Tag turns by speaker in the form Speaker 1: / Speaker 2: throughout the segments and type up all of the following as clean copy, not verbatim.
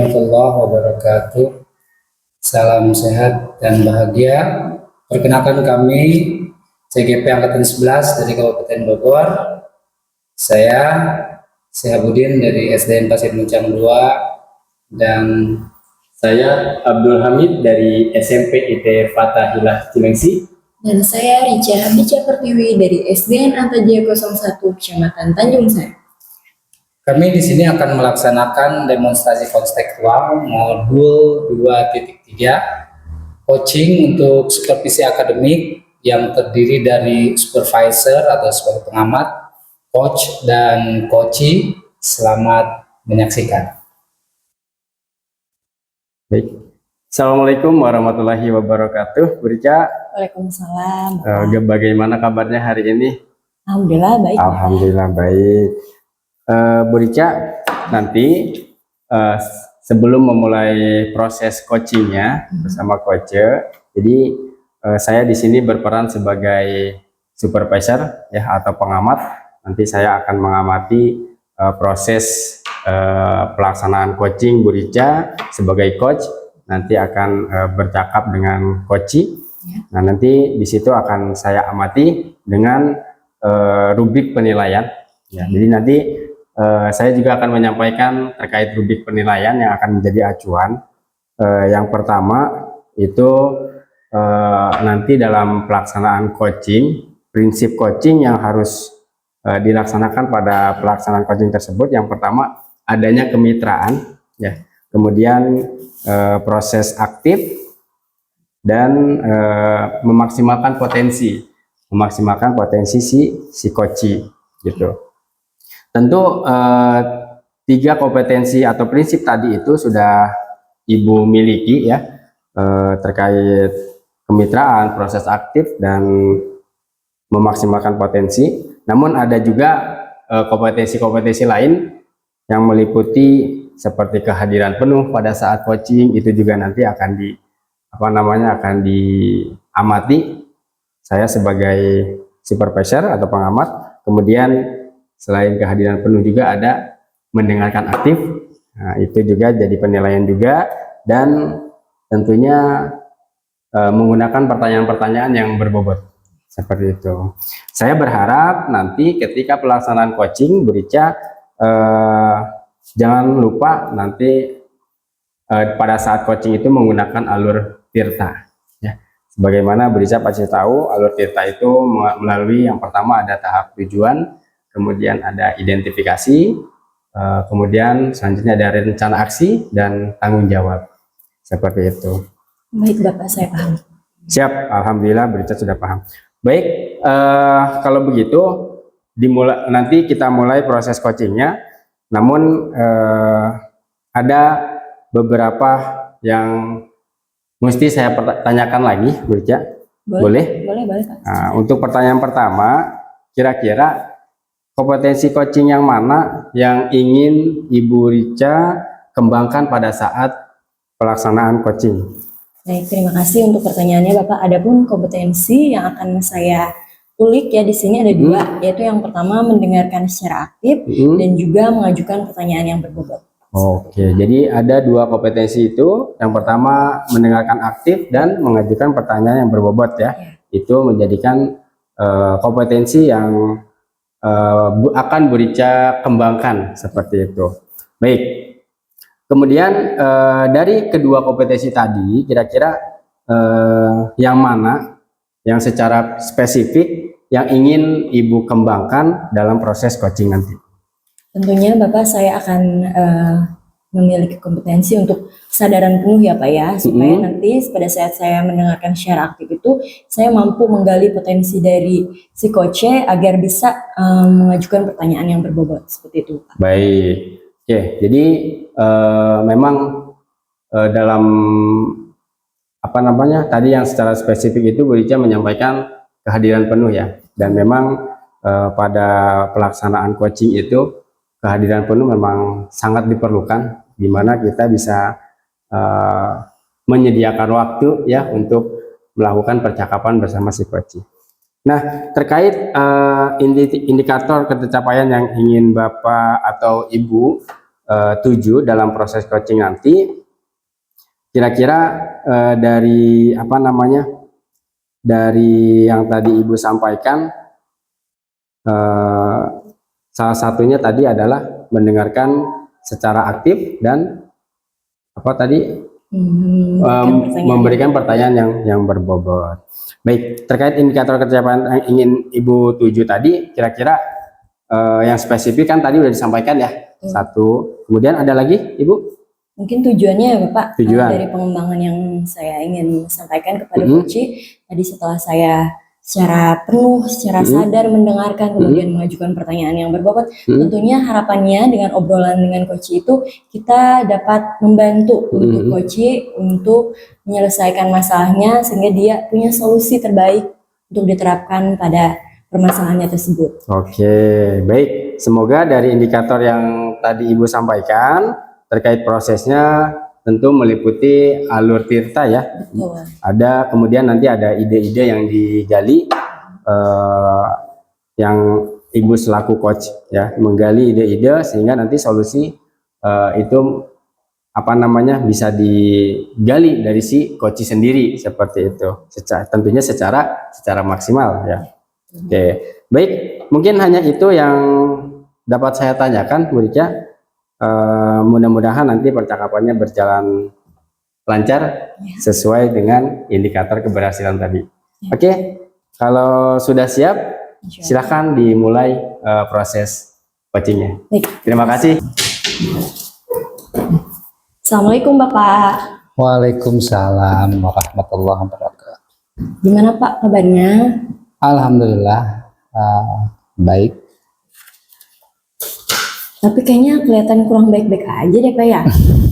Speaker 1: warahmatullahi wabarakatuh. Salam sehat dan bahagia. Perkenalkan kami CGP Angkatan 11 dari Kabupaten Bogor. Saya Sehabudin dari SDN Pasir Muncang 2 dan
Speaker 2: saya Abdul Hamid dari SMP IT Fathahilah Cilengsi.
Speaker 3: Dan saya Rica Pertiwi dari SDN Antajaya 01 Kecamatan Tanjung Sari.
Speaker 1: kami di sini akan melaksanakan demonstrasi konstekstual modul 2.3 coaching untuk supervisi akademik yang terdiri dari supervisor atau sebagai pengamat, coach dan coachee. Selamat menyaksikan.
Speaker 2: Baik. Assalamualaikum warahmatullahi wabarakatuh. Bu Rica.
Speaker 3: Waalaikumsalam.
Speaker 2: Bagaimana kabarnya hari ini?
Speaker 3: Alhamdulillah baik.
Speaker 2: Alhamdulillah baik. Bu Rica, nanti sebelum memulai proses coachingnya bersama coach, jadi saya di sini berperan sebagai supervisor ya atau pengamat. Nanti saya akan mengamati proses pelaksanaan coaching Bu Rica sebagai coach. Nanti akan bercakap dengan coachee. Nah, nanti di situ akan saya amati dengan rubrik penilaian. Ya, jadi nanti saya juga akan menyampaikan terkait rubrik penilaian yang akan menjadi acuan. Yang pertama itu nanti dalam pelaksanaan coaching, prinsip coaching yang harus dilaksanakan pada pelaksanaan coaching tersebut. Yang pertama adanya kemitraan, ya. Kemudian proses aktif dan memaksimalkan potensi si coachee gitu. Tentu 3 kompetensi atau prinsip tadi itu sudah Ibu miliki ya, terkait kemitraan, proses aktif dan memaksimalkan potensi. Namun ada juga kompetensi-kompetensi lain yang meliputi seperti kehadiran penuh pada saat coaching. Itu juga nanti akan diamati saya sebagai supervisor atau pengamat. Kemudian selain kehadiran penuh juga ada mendengarkan aktif. Nah, itu juga jadi penilaian juga, dan tentunya menggunakan pertanyaan-pertanyaan yang berbobot seperti itu. Saya berharap nanti ketika pelaksanaan coaching Bu Rica jangan lupa nanti pada saat coaching itu menggunakan alur tirta ya. Sebagaimana Bu Rica pasti tahu, alur tirta itu melalui yang pertama ada tahap tujuan, kemudian ada identifikasi, kemudian selanjutnya ada rencana aksi dan tanggung jawab. Seperti itu.
Speaker 3: Baik Bapak, saya paham.
Speaker 2: Siap, alhamdulillah Bu Rica sudah paham. Baik, kalau begitu nanti kita mulai proses coachingnya. Namun ada beberapa yang mesti saya tanyakan lagi, Bu Rica. Boleh?
Speaker 3: Boleh Pak.
Speaker 2: Nah, untuk pertanyaan pertama, kira-kira kompetensi coaching yang mana yang ingin Ibu Rica kembangkan pada saat pelaksanaan coaching?
Speaker 3: Baik, terima kasih untuk pertanyaannya Bapak. Adapun kompetensi yang akan saya ulik ya di sini ada 2, yaitu yang pertama mendengarkan secara aktif dan juga mengajukan pertanyaan yang berbobot.
Speaker 2: Oke, jadi ada 2 kompetensi itu. Yang pertama mendengarkan aktif dan mengajukan pertanyaan yang berbobot ya. Itu menjadikan kompetensi yang akan Bu Rica kembangkan seperti itu. Baik. Kemudian dari kedua kompetensi tadi, kira-kira yang mana yang secara spesifik yang ingin Ibu kembangkan dalam proses coaching nanti?
Speaker 3: Tentunya Bapak, saya akan memiliki kompetensi untuk kesadaran penuh ya Pak ya, supaya nanti pada saat saya mendengarkan secara aktif itu saya mampu menggali potensi dari si coach agar bisa mengajukan pertanyaan yang berbobot seperti itu Pak.
Speaker 2: Baik, oke, jadi memang dalam tadi yang secara spesifik itu Bu Rica menyampaikan kehadiran penuh ya, dan memang pada pelaksanaan coaching itu kehadiran penuh memang sangat diperlukan, di mana kita bisa menyediakan waktu ya untuk melakukan percakapan bersama si coach. Nah, terkait indikator pencapaian yang ingin Bapak atau Ibu tuju dalam proses coaching nanti, kira-kira dari apa namanya, dari yang tadi Ibu sampaikan, salah satunya tadi adalah mendengarkan secara aktif dan apa tadi, memberikan pertanyaan yang berbobot. Baik, terkait indikator kecerdasan yang ingin Ibu tuju tadi, kira-kira yang spesifik kan tadi udah disampaikan ya. Satu, kemudian ada lagi Ibu?
Speaker 3: Mungkin tujuannya ya Bapak,
Speaker 2: Tujuan.
Speaker 3: dari pengembangan yang saya ingin sampaikan kepada Koci, tadi setelah saya secara penuh, secara sadar mendengarkan, kemudian mengajukan pertanyaan yang berbobot, tentunya harapannya dengan obrolan dengan Koci itu, kita dapat membantu untuk Koci untuk menyelesaikan masalahnya, sehingga dia punya solusi terbaik untuk diterapkan pada permasalahannya tersebut.
Speaker 2: Oke, baik. Semoga dari indikator yang tadi Ibu sampaikan terkait prosesnya tentu meliputi alur tirta ya.
Speaker 3: Betul.
Speaker 2: Ada kemudian nanti ada ide-ide yang digali, yang Ibu selaku coach ya menggali ide-ide sehingga nanti solusi itu apa namanya bisa digali dari si coach sendiri seperti itu. Tentunya secara maksimal ya. Oke, baik. Mungkin hanya itu yang dapat saya tanyakan, Bu Rica. Mudah-mudahan nanti percakapannya berjalan lancar sesuai dengan indikator keberhasilan tadi. Oke, kalau sudah siap, silahkan dimulai proses coachingnya. Terima kasih.
Speaker 3: Assalamualaikum Bapak.
Speaker 1: Waalaikumsalam warahmatullahi wabarakatuh.
Speaker 3: Gimana Pak kabarnya?
Speaker 1: Alhamdulillah baik.
Speaker 3: Tapi kayaknya kelihatan kurang baik-baik aja deh Pak ya.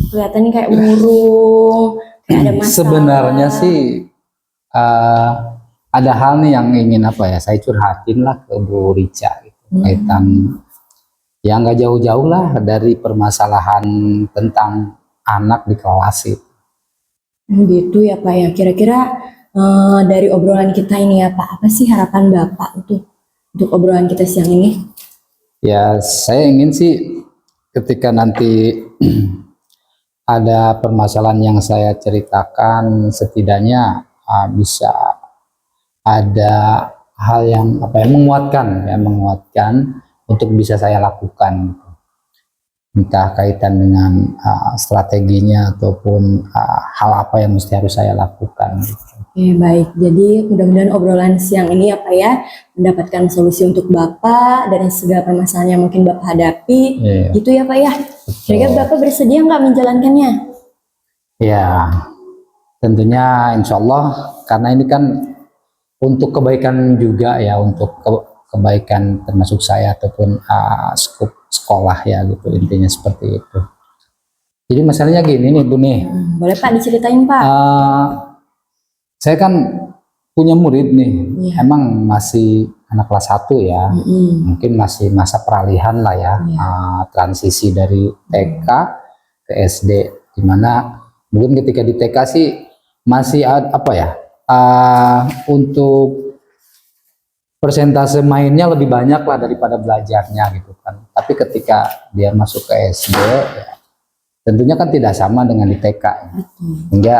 Speaker 3: Kelihatannya kayak murung, kayak ada masalah.
Speaker 1: Sebenarnya sih ada hal nih yang ingin apa ya saya curhatin lah ke Bu Rica gitu. Kaitan ya nggak jauh-jauh lah dari permasalahan tentang anak di kelas itu.
Speaker 3: Gitu ya Pak ya. Kira-kira dari obrolan kita ini ya Pak, apa sih harapan Bapak untuk obrolan kita siang ini?
Speaker 1: Ya saya ingin sih ketika nanti ada permasalahan yang saya ceritakan, setidaknya bisa ada hal yang apa ya menguatkan untuk bisa saya lakukan, entah kaitan dengan strateginya ataupun hal apa yang mesti harus saya lakukan.
Speaker 3: Oke, baik. Jadi mudah-mudahan obrolan siang ini apa ya mendapatkan solusi untuk Bapak dari segala permasalahan yang mungkin Bapak hadapi. Gitu ya Pak ya. Kira-kira Bapak bersedia nggak menjalankannya?
Speaker 1: Ya, tentunya insya Allah karena ini kan untuk kebaikan juga ya, untuk kebaikan termasuk saya ataupun skup sekolah ya gitu, intinya seperti itu. Jadi masalahnya gini nih Bu nih.
Speaker 3: Boleh Pak diceritain Pak.
Speaker 1: Saya kan punya murid nih, emang masih anak kelas 1 ya, mungkin masih masa peralihan lah ya, transisi dari TK ke SD, dimana mungkin ketika di TK sih masih apa ya, untuk persentase mainnya lebih banyak lah daripada belajarnya gitu kan. Tapi ketika dia masuk ke SD, ya, tentunya kan tidak sama dengan di TK. Hingga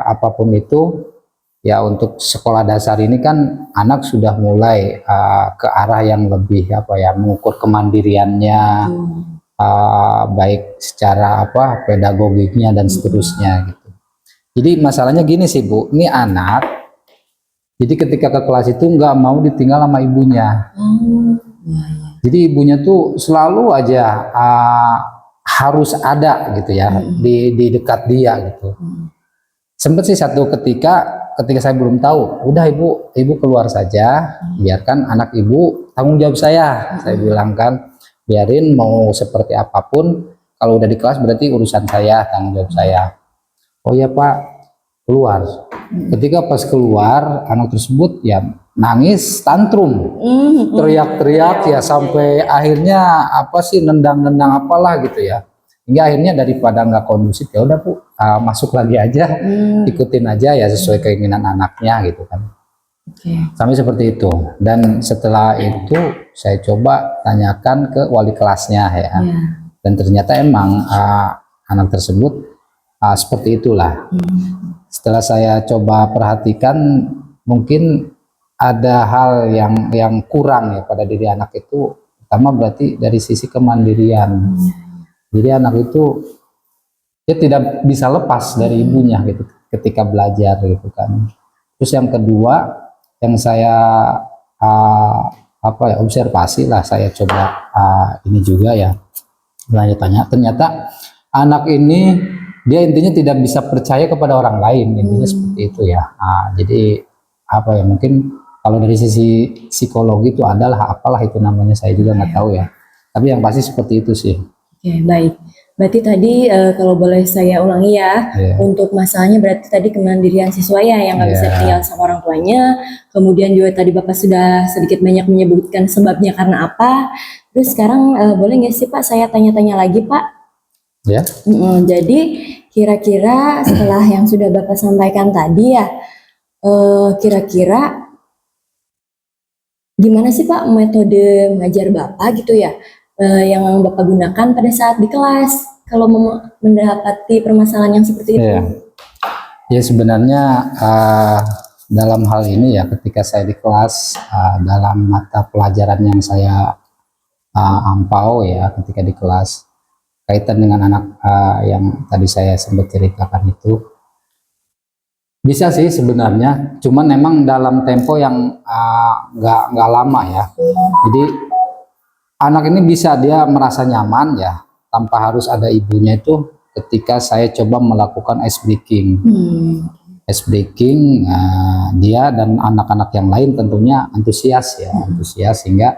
Speaker 1: apapun itu, ya untuk sekolah dasar ini kan anak sudah mulai ke arah yang lebih apa ya, mengukur kemandiriannya, baik secara apa pedagogiknya dan seterusnya gitu. Jadi masalahnya gini sih Bu, ini anak, jadi ketika ke kelas itu nggak mau ditinggal sama ibunya. Jadi ibunya tuh selalu aja harus ada gitu ya, di dekat dia gitu. Sempet sih satu ketika saya belum tahu, udah ibu keluar saja, biarkan anak ibu tanggung jawab saya bilang kan, biarin mau seperti apapun, kalau udah di kelas berarti urusan saya, tanggung jawab saya. Oh ya Pak, keluar. Ketika pas keluar, anak tersebut ya nangis, tantrum, teriak-teriak ya sampai akhirnya apa sih nendang-nendang apalah gitu ya. Hingga akhirnya daripada nggak kondusif, ya udah Bu, masuk lagi aja, ikutin aja ya sesuai keinginan anaknya gitu kan. Sampai seperti itu. Dan setelah itu saya coba tanyakan ke wali kelasnya ya. Dan ternyata emang anak tersebut seperti itulah. Setelah saya coba perhatikan, mungkin ada hal yang kurang ya pada diri anak itu, pertama berarti dari sisi kemandirian. Jadi anak itu dia tidak bisa lepas dari ibunya gitu ketika belajar gitu kan. Terus yang kedua yang saya observasi lah, saya coba ini juga ya, tanya, ternyata anak ini dia intinya tidak bisa percaya kepada orang lain, intinya seperti itu ya. Jadi mungkin kalau dari sisi psikologi itu adalah apalah itu namanya, saya juga nggak tahu ya, tapi yang pasti seperti itu sih.
Speaker 3: Oke, baik. Berarti tadi kalau boleh saya ulangi ya, untuk masalahnya berarti tadi kemandirian siswa ya yang nggak bisa tinggal sama orang tuanya. Kemudian juga tadi Bapak sudah sedikit banyak menyebutkan sebabnya karena apa. Terus sekarang boleh nggak sih Pak saya tanya-tanya lagi Pak?
Speaker 1: Ya.
Speaker 3: Jadi kira-kira setelah yang sudah Bapak sampaikan tadi ya, kira-kira gimana sih Pak metode mengajar Bapak gitu ya? Yang Bapak gunakan pada saat di kelas kalau mendapati permasalahan yang seperti itu?
Speaker 1: Ya sebenarnya dalam hal ini ya, ketika saya di kelas dalam mata pelajaran yang saya ampau ya, ketika di kelas kaitan dengan anak yang tadi saya sempat ceritakan itu, bisa sih sebenarnya, cuman memang dalam tempo yang nggak lama ya. Jadi anak ini bisa dia merasa nyaman ya tanpa harus ada ibunya itu ketika saya coba melakukan ice breaking. Ice breaking, dia dan anak-anak yang lain tentunya antusias ya, antusias sehingga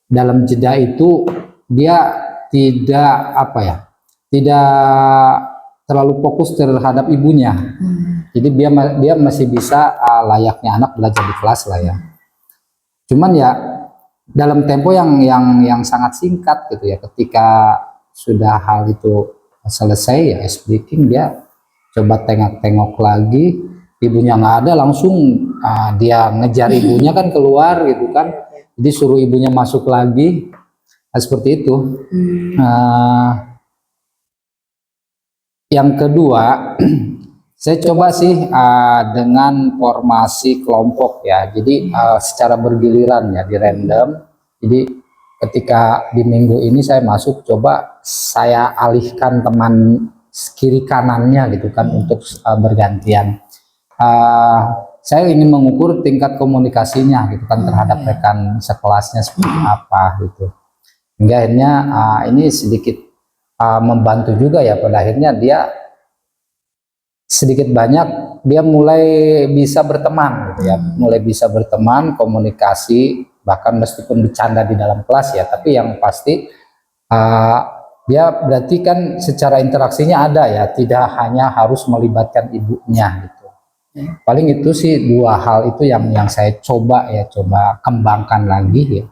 Speaker 1: dalam jeda itu dia tidak tidak terlalu fokus terhadap ibunya. Jadi dia masih bisa layaknya anak belajar di kelas lah ya. Cuman ya dalam tempo yang sangat singkat gitu ya, ketika sudah hal itu selesai ya ice breaking, dia coba tengok-tengok lagi, ibunya nggak ada, langsung dia ngejar ibunya kan keluar gitu kan, jadi suruh ibunya masuk lagi, seperti itu. Yang kedua saya coba sih dengan formasi kelompok ya, jadi secara bergiliran ya, di random. Jadi ketika di minggu ini saya masuk, coba saya alihkan teman kiri kanannya gitu kan, untuk bergantian. Saya ingin mengukur tingkat komunikasinya gitu kan terhadap rekan sekelasnya seperti apa gitu. Hingga akhirnya ini sedikit membantu juga ya, pada akhirnya dia sedikit banyak dia mulai bisa berteman gitu ya, mulai bisa berteman, komunikasi, bahkan meskipun bercanda di dalam kelas ya, tapi yang pasti dia berarti kan secara interaksinya ada ya, tidak hanya harus melibatkan ibunya gitu. Paling itu sih dua hal itu yang saya coba kembangkan lagi ya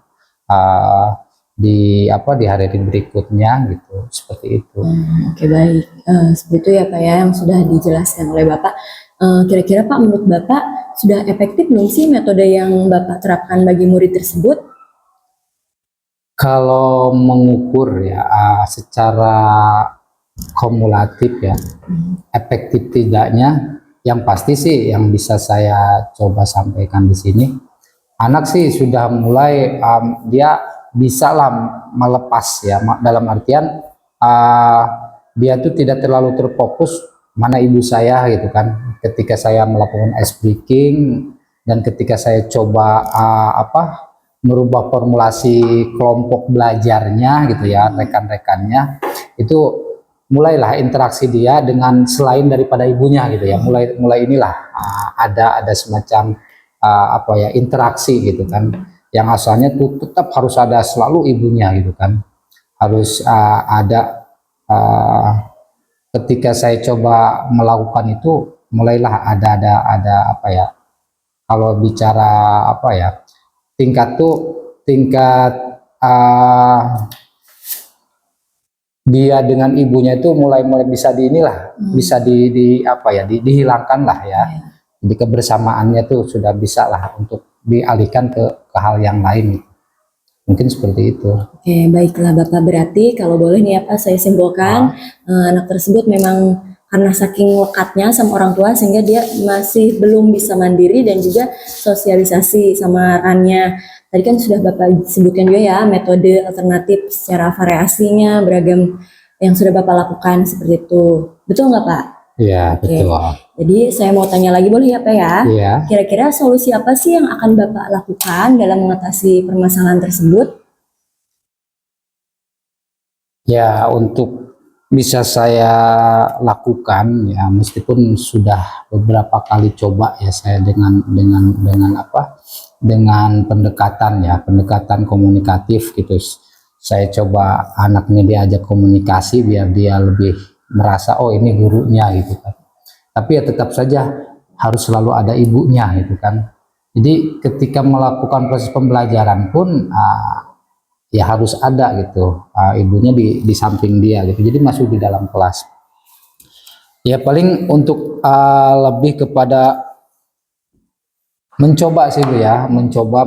Speaker 1: di hari-hari berikutnya gitu, seperti itu.
Speaker 3: Oke, baik, seperti itu ya Pak ya yang sudah dijelaskan oleh Bapak. Kira-kira Pak, menurut Bapak sudah efektif belum sih metode yang Bapak terapkan bagi murid tersebut?
Speaker 1: Kalau mengukur ya secara kumulatif ya, efektif tidaknya, yang pasti sih yang bisa saya coba sampaikan di sini, anak sih sudah mulai dia bisa lah melepas ya, dalam artian dia tuh tidak terlalu terfokus mana ibu saya gitu kan, ketika saya melakukan ice breaking dan ketika saya coba merubah formulasi kelompok belajarnya gitu ya, rekan-rekannya itu mulailah interaksi dia dengan selain daripada ibunya gitu ya, mulai inilah ada semacam interaksi gitu kan, yang asalnya tuh tetap harus ada selalu ibunya gitu kan, harus ada ketika saya coba melakukan itu mulailah ada kalau bicara tingkat dia dengan ibunya itu mulai bisa bisa dihilangkan lah ya. Jadi kebersamaannya tuh sudah bisa lah untuk dialihkan ke hal yang lain. Mungkin seperti itu.
Speaker 3: Oke, baiklah Bapak. Berarti kalau boleh nih ya Pak, saya simpulkan anak tersebut memang karena saking lekatnya sama orang tua sehingga dia masih belum bisa mandiri dan juga sosialisasi sama rekannya. Tadi kan sudah Bapak sebutkan juga ya metode alternatif secara variasinya beragam yang sudah Bapak lakukan seperti itu. Betul nggak Pak?
Speaker 1: Iya,
Speaker 3: Oke.
Speaker 1: betul.
Speaker 3: Jadi saya mau tanya lagi boleh ya Pak ya?
Speaker 1: Iya.
Speaker 3: Kira-kira solusi apa sih yang akan Bapak lakukan dalam mengatasi permasalahan tersebut?
Speaker 1: Ya, untuk bisa saya lakukan ya, meskipun sudah beberapa kali coba ya saya dengan apa? Dengan pendekatan komunikatif gitu. Saya coba anaknya diajak komunikasi biar dia lebih merasa oh ini gurunya gitu kan. Tapi ya tetap saja harus selalu ada ibunya gitu kan. Jadi ketika melakukan proses pembelajaran pun ya harus ada gitu ibunya di samping dia gitu, jadi masuk di dalam kelas. Ya paling untuk lebih kepada mencoba sih Bu ya, mencoba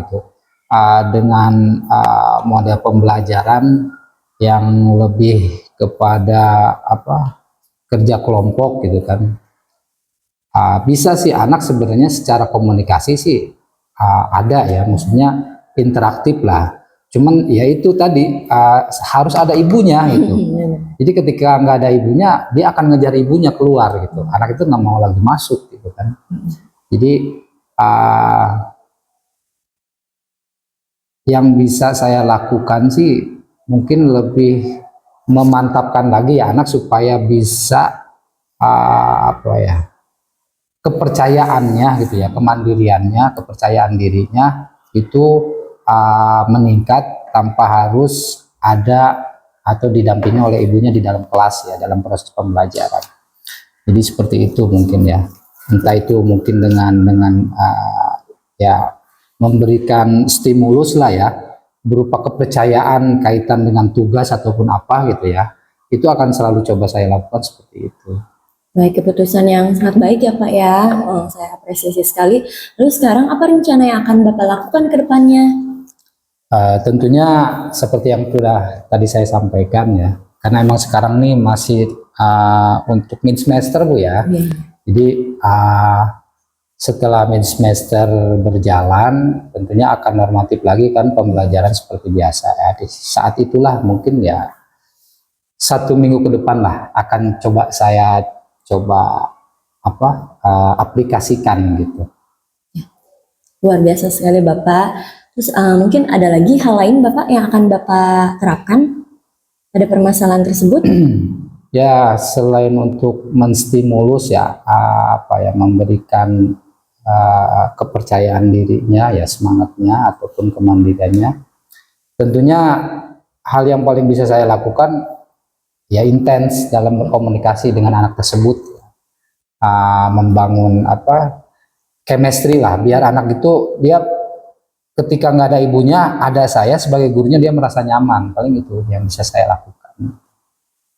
Speaker 1: gitu dengan model pembelajaran yang lebih kepada apa, kerja kelompok gitu kan. Bisa sih anak sebenarnya secara komunikasi sih ada ya, maksudnya interaktif lah. Cuman ya itu tadi harus ada ibunya gitu. Jadi ketika nggak ada ibunya, dia akan ngejar ibunya keluar gitu. Anak itu nggak mau lagi masuk gitu kan. Jadi yang bisa saya lakukan sih mungkin lebih memantapkan lagi ya anak supaya bisa apa ya, kepercayaannya gitu ya, kemandiriannya, kepercayaan dirinya itu meningkat tanpa harus ada atau didampingi oleh ibunya di dalam kelas ya, dalam proses pembelajaran. Jadi seperti itu mungkin ya, entah itu mungkin dengan ya memberikan stimulus lah ya, berupa kepercayaan kaitan dengan tugas ataupun apa gitu ya, itu akan selalu coba saya lakukan seperti itu.
Speaker 3: Baik, keputusan yang sangat baik ya Pak ya. Saya apresiasi sekali. Lalu sekarang apa rencana yang akan Bapak lakukan ke depannya?
Speaker 1: Tentunya seperti yang sudah tadi saya sampaikan ya, karena emang sekarang nih masih untuk mid semester Bu ya. Jadi setelah mid semester berjalan, tentunya akan normatif lagi kan pembelajaran seperti biasa ya. Di saat itulah mungkin ya 1 minggu ke depan lah akan saya coba aplikasikan gitu.
Speaker 3: Luar biasa sekali Bapak. Terus mungkin ada lagi hal lain Bapak yang akan Bapak terapkan pada permasalahan tersebut?
Speaker 1: Ya selain untuk menstimulus ya memberikan kepercayaan dirinya ya, semangatnya ataupun kemandiriannya, tentunya hal yang paling bisa saya lakukan ya intens dalam berkomunikasi dengan anak tersebut, membangun chemistry lah, biar anak itu dia ketika nggak ada ibunya, ada saya sebagai gurunya, dia merasa nyaman. Paling itu yang bisa saya lakukan.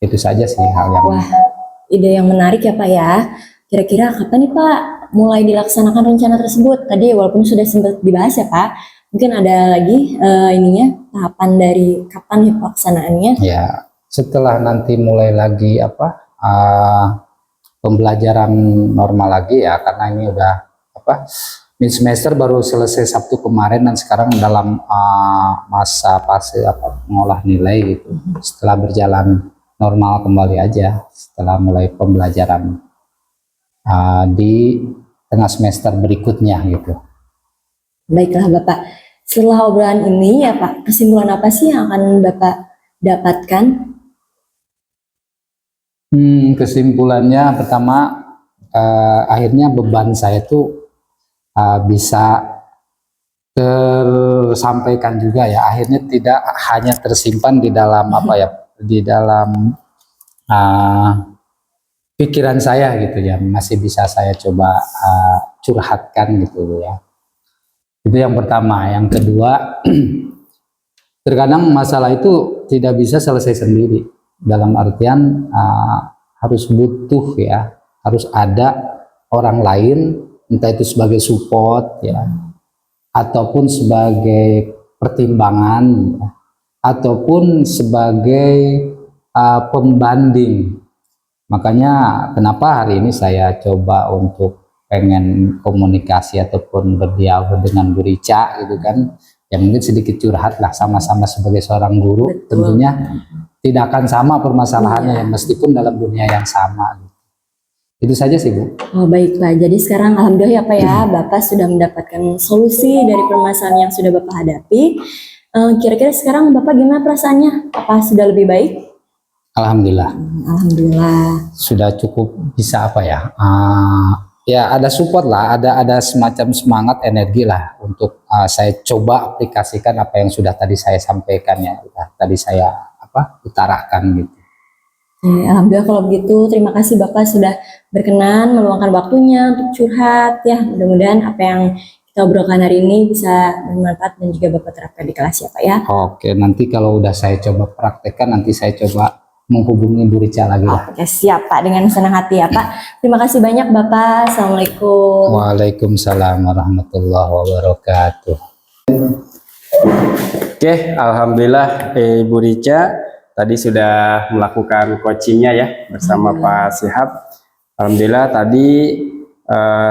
Speaker 1: Itu saja sih hal yang.
Speaker 3: Wah, ide yang menarik ya Pak ya. Kira-kira kapan nih Pak mulai dilaksanakan rencana tersebut? Tadi walaupun sudah sempat dibahas ya Pak, mungkin ada lagi tahapan dari kapan ya pelaksanaannya?
Speaker 1: Ya, setelah nanti mulai lagi pembelajaran normal lagi ya, karena ini udah mid semester baru selesai Sabtu kemarin dan sekarang dalam masa fase mengolah nilai gitu. Setelah berjalan normal kembali aja setelah mulai pembelajaran di tengah semester berikutnya gitu.
Speaker 3: Baiklah Bapak, setelah obrolan ini ya Pak, kesimpulan apa sih yang akan Bapak dapatkan?
Speaker 1: Kesimpulannya pertama, akhirnya beban saya tuh bisa tersampaikan juga ya, akhirnya tidak hanya tersimpan di dalam di dalam pikiran saya gitu ya, masih bisa saya coba curhatkan gitu ya. Itu yang pertama. Yang kedua, terkadang masalah itu tidak bisa selesai sendiri, dalam artian harus butuh ya, harus ada orang lain, entah itu sebagai support ya, ataupun sebagai pertimbangan ya, ataupun sebagai pembanding. Makanya kenapa hari ini saya coba untuk pengen komunikasi ataupun berdialog dengan Bu Rica gitu kan, yang mungkin sedikit curhat lah, sama-sama sebagai seorang guru.
Speaker 3: Betul.
Speaker 1: Tentunya tidak akan sama permasalahannya ya, meskipun dalam dunia yang sama gitu. Itu saja sih Bu.
Speaker 3: Oh baik Pak, jadi sekarang alhamdulillah ya Pak ya, Bapak sudah mendapatkan solusi dari permasalahan yang sudah Bapak hadapi. Kira-kira sekarang Bapak gimana perasaannya? Apa sudah lebih baik?
Speaker 1: Alhamdulillah
Speaker 3: Alhamdulillah.
Speaker 1: sudah cukup bisa apa ya, ya ada support lah, ada semacam semangat energi lah untuk saya coba aplikasikan apa yang sudah tadi saya sampaikan ya, tadi saya utarakan gitu.
Speaker 3: Alhamdulillah kalau begitu, terima kasih Bapak sudah berkenan meluangkan waktunya untuk curhat ya. Mudah-mudahan apa yang kita obrolkan hari ini bisa bermanfaat dan juga Bapak terapkan di kelas ya Pak ya.
Speaker 1: Oke, nanti kalau udah saya coba praktekkan, nanti saya coba menghubungi Bu Rica lagi lah.
Speaker 3: Oke siap Pak, dengan senang hati ya Pak. Terima kasih banyak Bapak. Assalamualaikum.
Speaker 1: Waalaikumsalam warahmatullahi wabarakatuh.
Speaker 2: Oke, alhamdulillah Ibu Rica tadi sudah melakukan coachingnya ya bersama Pak Syihab. Alhamdulillah tadi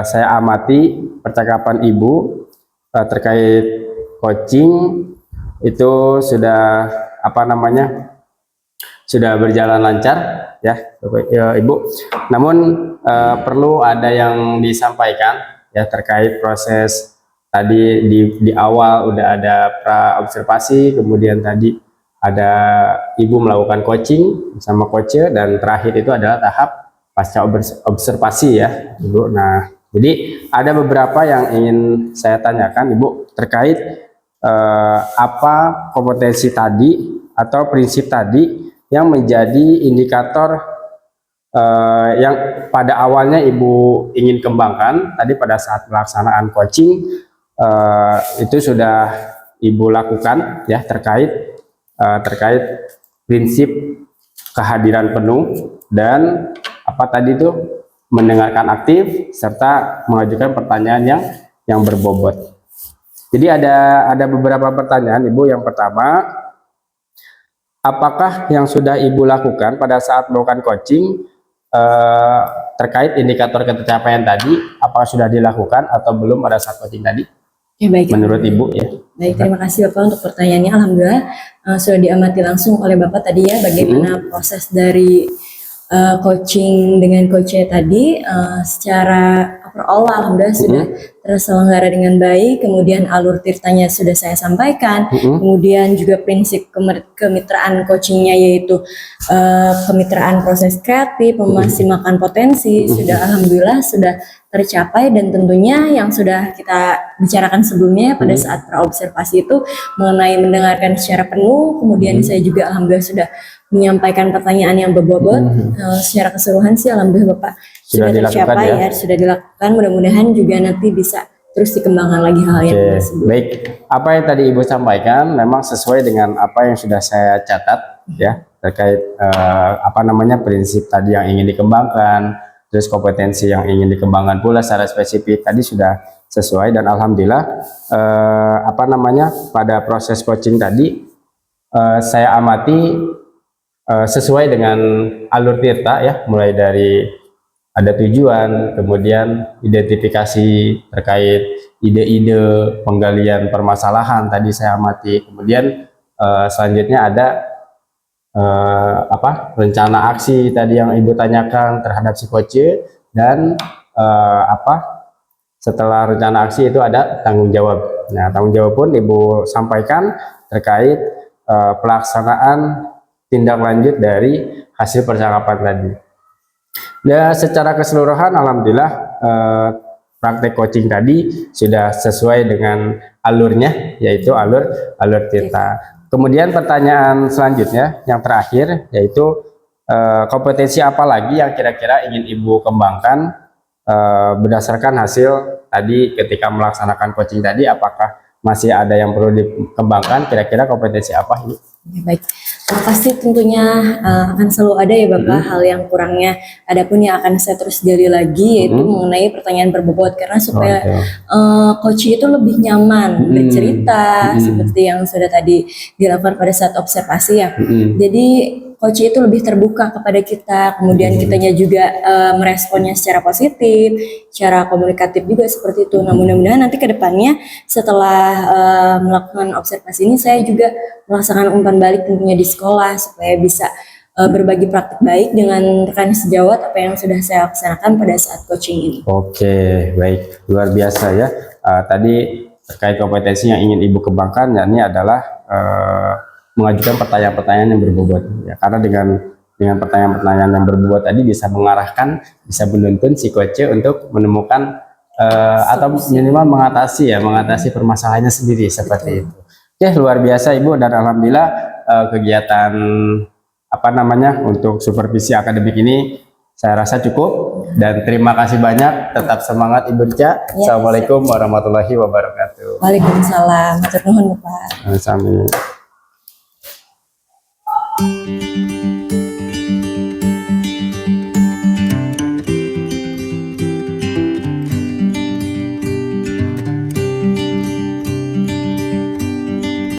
Speaker 2: saya amati percakapan Ibu terkait coaching itu sudah sudah berjalan lancar ya Ibu. Namun perlu ada yang disampaikan ya terkait proses tadi di awal udah ada pra observasi, kemudian tadi ada Ibu melakukan coaching bersama coach, dan terakhir itu adalah tahap pasca observasi ya Ibu. Nah, jadi ada beberapa yang ingin saya tanyakan Ibu terkait apa kompetensi tadi atau prinsip tadi yang menjadi indikator yang pada awalnya Ibu ingin kembangkan tadi pada saat pelaksanaan coaching, itu sudah Ibu lakukan ya terkait prinsip kehadiran penuh dan apa tadi itu mendengarkan aktif serta mengajukan pertanyaan yang berbobot. Jadi ada beberapa pertanyaan Ibu. Yang pertama, apakah yang sudah Ibu lakukan pada saat melakukan coaching terkait indikator tercapaian tadi, apakah sudah dilakukan atau belum pada saat coaching tadi?
Speaker 3: Ya, baik.
Speaker 2: Menurut Ibu ya.
Speaker 3: Baik, terima kasih Bapak untuk pertanyaannya. Alhamdulillah sudah diamati langsung oleh Bapak tadi ya bagaimana proses dari coaching dengan coachnya tadi. Secara overall alhamdulillah sudah terselenggara dengan baik. Kemudian alur tirtanya sudah saya sampaikan. Kemudian juga prinsip kemitraan coachingnya yaitu kemitraan proses kreatif, memaksimalkan potensi, sudah alhamdulillah sudah tercapai. Dan tentunya yang sudah kita bicarakan sebelumnya pada saat praobservasi itu mengenai mendengarkan secara penuh. Kemudian saya juga alhamdulillah sudah menyampaikan pertanyaan yang berbobot. Secara keseluruhan sih alhamdulillah Bapak sudah tercapai ya, sudah dilakukan. Mudah-mudahan juga nanti bisa terus dikembangkan lagi hal yang tersebut.
Speaker 2: Baik, apa yang tadi Ibu sampaikan memang sesuai dengan apa yang sudah saya catat ya terkait prinsip tadi yang ingin dikembangkan, terus kompetensi yang ingin dikembangkan pula secara spesifik tadi sudah sesuai. Dan alhamdulillah pada proses coaching tadi saya amati sesuai dengan alur tirta ya, mulai dari ada tujuan, kemudian identifikasi terkait ide-ide penggalian permasalahan tadi saya amati, kemudian selanjutnya ada rencana aksi tadi yang Ibu tanyakan terhadap si coach, dan setelah rencana aksi itu ada tanggung jawab. Nah, tanggung jawab pun Ibu sampaikan terkait pelaksanaan tindak lanjut dari hasil percakapan tadi. Dan secara keseluruhan alhamdulillah praktek coaching tadi sudah sesuai dengan alurnya, yaitu alur tirta. Kemudian pertanyaan selanjutnya yang terakhir yaitu kompetensi apa lagi yang kira-kira ingin Ibu kembangkan berdasarkan hasil tadi ketika melaksanakan coaching tadi, apakah masih ada yang perlu dikembangkan, kira-kira kompetensi apa ini?
Speaker 3: Ya, baik. Pasti tentunya akan selalu ada ya Bapak hal yang kurangnya. Adapun yang akan saya terus gali lagi yaitu mengenai pertanyaan berbobot karena supaya coach itu lebih nyaman bercerita seperti yang sudah tadi dilakukan pada saat observasi ya. Jadi coach itu lebih terbuka kepada kita, kemudian kitanya juga meresponnya secara positif, secara komunikatif juga seperti itu. Nah, mudah-mudahan nanti ke depannya setelah melakukan observasi ini saya juga melaksanakan umpan balik tentunya di sekolah supaya bisa berbagi praktik baik dengan rekan sejawat apa yang sudah saya laksanakan pada saat coaching ini.
Speaker 2: Oke, baik, luar biasa ya. Tadi terkait kompetensi yang ingin Ibu kembangkan, yakni adalah mengajukan pertanyaan-pertanyaan yang berbobot. Ya, karena dengan pertanyaan-pertanyaan yang berbobot tadi bisa mengarahkan, bisa menuntun si coach untuk menemukan atau minimal mengatasi permasalahannya sendiri seperti itu. Oke, luar biasa Ibu, dan alhamdulillah kegiatan untuk supervisi akademik ini saya rasa cukup, dan terima kasih banyak. Tetap semangat Ibu Rica.
Speaker 3: Ya,
Speaker 2: Assalamualaikum warahmatullahi wabarakatuh.
Speaker 3: Waalaikumsalam. Matur nuhun Bapak.
Speaker 2: Sami.